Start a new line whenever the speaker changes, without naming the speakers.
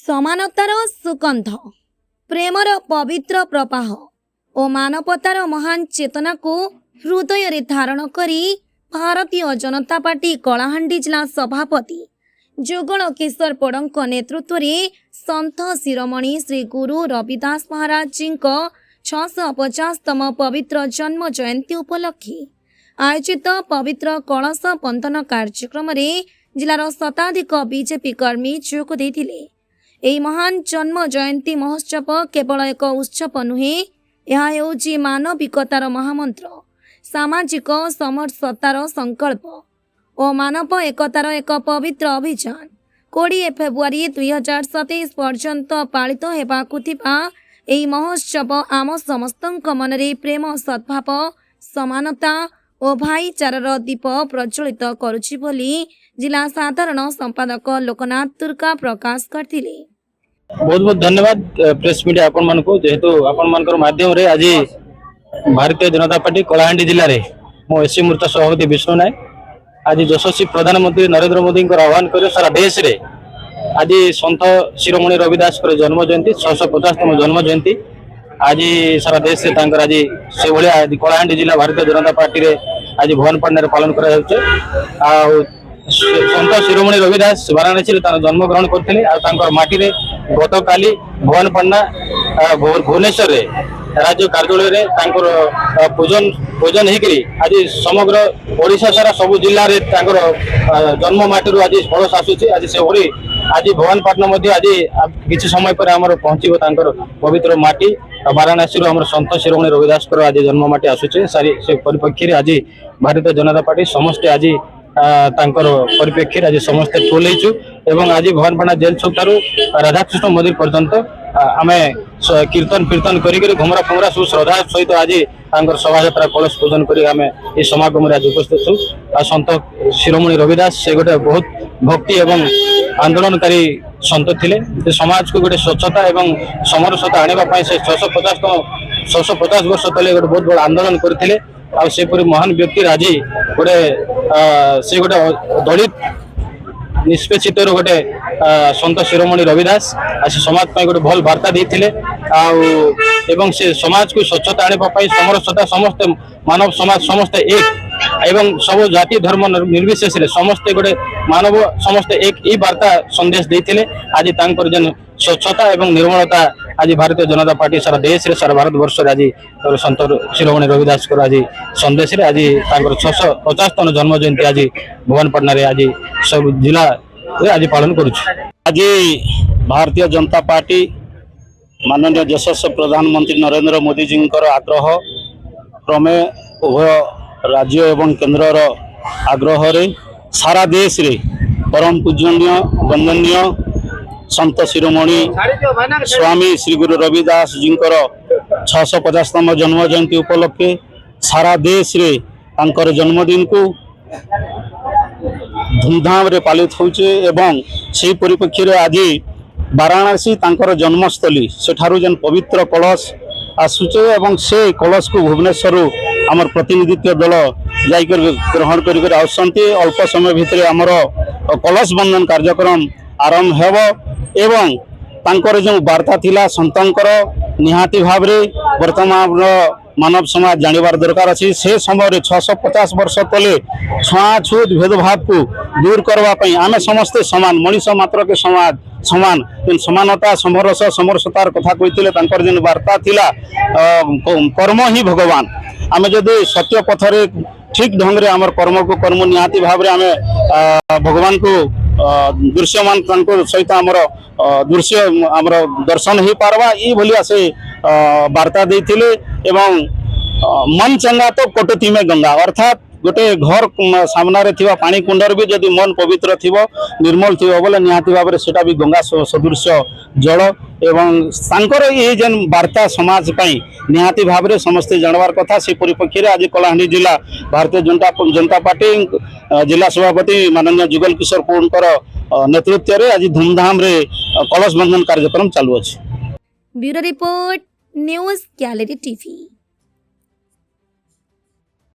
समानतार सुगंध प्रेमर पवित्र प्रवाह और मानवतार महान चेतना को हृदय रे धारण करी भारतीय जनता पार्टी कलाहांडी जिला सभापति जुगल किशोर पड़ंक नेतृत्व में संत शिरोमणि श्री गुरु रविदास महाराज जी 650तम पवित्र जन्म जयंती उपलक्षे आयोजित पवित्र कलश बंधन कार्यक्रम में जिलार शताधिक बीजेपी कर्मी जोग देथिले। एही महान जन्म जयंती महोत्सव केवल एक उत्सव नुहे, यह हेउची मानविकतार महामंत्र, सामाजिक समरसतार संकल्प और मानव एकतार एक पवित्र अभियान। 20 फेब्रुआरी 2027 पर्यंत पालित हेबाकु थिबा एही महोत्सव आम समस्तଙ୍କ मनरे प्रेम, सद्भाव, समानता और भाईचारार दीप प्रज्वलित करुछि बोली जिला साधारण संपादक लोकनाथ दुर्गा प्रकाश करथिले।
बहुत बहुत धन्यवाद प्रेस मीडिया आपण मानको, जेहेतु आपण मानकर माध्यम रे आज भारतीय जनता पार्टी कलाहांडी जिल्ला रे मो एससी मोर्चा सभापति विष्णु नायक आज यशस्वी प्रधानमंत्री नरेंद्र मोदी आह्वान कर सारा देश रे आज संत शिरोमणि रविदास जन्म जयंती 650तम जन्म जयंती आज सारा देश से आज से भाया कलाहांडी जिला भारतीय जनता पार्टी रे आज भुवनपाटना रे पालन करा जाउछे। संत शिरोमणि रविदास वाराणसी रे जन्म ग्रहण करते माटी रे गत काली भुवनपाटना भुवनेश्वर रे राज्य कार्यालय रे पूजन पूजन होकरी आज समग्र ओडिशा सारा सबु जिल्ला रे जन्म माटी रू आज कलश आसुची। आज से भली आज भुवनपाटना मध्य आज किसी समय पर आमर पहुंचब पवित्र माटी वाराणसी आम संत शिरोमणि रविदास आज जन्म माटी आसुचे। से परिप्रेक्षी आज भारतीय जनता पार्टी समस्ते आज परिप्रेक्षी आज समस्ते ठोल एवं आज भुवनपाटना जेल छौक ठारू राधाकृष्ण मंदिर पर्यंत आम कीर्तन कीर्तन करी घुमरा फुमरा सब श्रद्धा सहित आज शोभा यात्रा कलश पूजन कर समागम आज उपस्थित छू। संत शिरोमणि रविदास से गोटे बहुत भक्ति एवं आंदोलनकारी संत थिले। समाज को गोटे स्वच्छता एवं समरसता आने से 650 वर्ष तले गोटे बहुत बड़ा आंदोलन करते सेपरी महान व्यक्ति आज गोटे से गोटे दलित निष्पेषित गोटे संत शिरोमणि रविदास आज समाज पाई गोटे भल वार्ता देते एवं से समाज को स्वच्छता आने समरसता समस्त मानव समाज समस्ते एक एवं सब जाति धर्म निर्विशेष समस्ते गोटे मानव समस्ते एक ही वार्ता संदेश देते। आज जन स्वच्छता एवं निर्मलता आज भारतीय जनता पार्टी सारा देश रे सारा भारत वर्ष आज संत शिरोमणि रविदास आज संदेश रे आज 650तम जन्म जयंती आज भुवनपाटना रे आज सब जिला आज पालन करुछु।
आज भारतीय जनता पार्टी माननीय यशस्वी प्रधानमंत्री नरेंद्र मोदी जी आग्रह क्रमे उभय राज्य एवं केन्द्र आग्रह रे सारा देश रे परम पूजनीय वंदनीय संत शिरोमणि स्वामी श्री गुरु रविदास जी 650तम जन्म जयंती उपलक्षे सारा देश रे तांकर जन्मदिन को धूमधाम रे पालित होचे एवं से परिप्रेक्षी रे आज वाराणसी तांकर जन्मस्थली सेठारु जन पवित्र कलश आसुचे एवं से कलश को भुवनेश्वर आमर प्रतिनिधित्व दल जाकर ग्रहण कर आसंती। अल्प समय भितर आमर कलश बंधन कार्यक्रम आरंभ हेब एवं तांकर जो वार्ता थिला संतंकर निहाती भाव रे वर्तमान मानव समाज जानवर दरकार अच्छी से समय 650 वर्ष तले छुआछूत भेदभाव को दूर करने आम समस्ते समान मनीष मात्र के समाज समान समानता समरस समरसतार कथा कहते जो वार्ता थिला कर्म ही भगवान आम जदि सत्य पथरे ठीक ढंग से आम कर्म को कर्म निहाती भाव रे आम भगवान को दृश्यमान सहित आमर दृश्य आमर दर्शन हो पारवा ये भलिया से वार्ता देथिले एवं मन चंगा तो कटुती में गंगा अर्थात गोटे घर सामना रे थिबा पानी कुंडर भी जदि मन पवित्र थिबो निर्मल थिबो बोले निहाती भाव रे सेटा भी गंगा सदृश जल एवं तांकर ये जन वार्ता समाज पई निहाती भाव रे समस्ते जानवार कथा से परिप्रेक्षी रे आज कलाहांडी जिला भारतीय जनता पार्टी जिला सभापति माननीय जुगल किशोर पौड़कर नेतृत्व रे आज धूमधाम रे कलश बंधन कार्यक्रम चालू अछि।
Bureau report news gallery TV.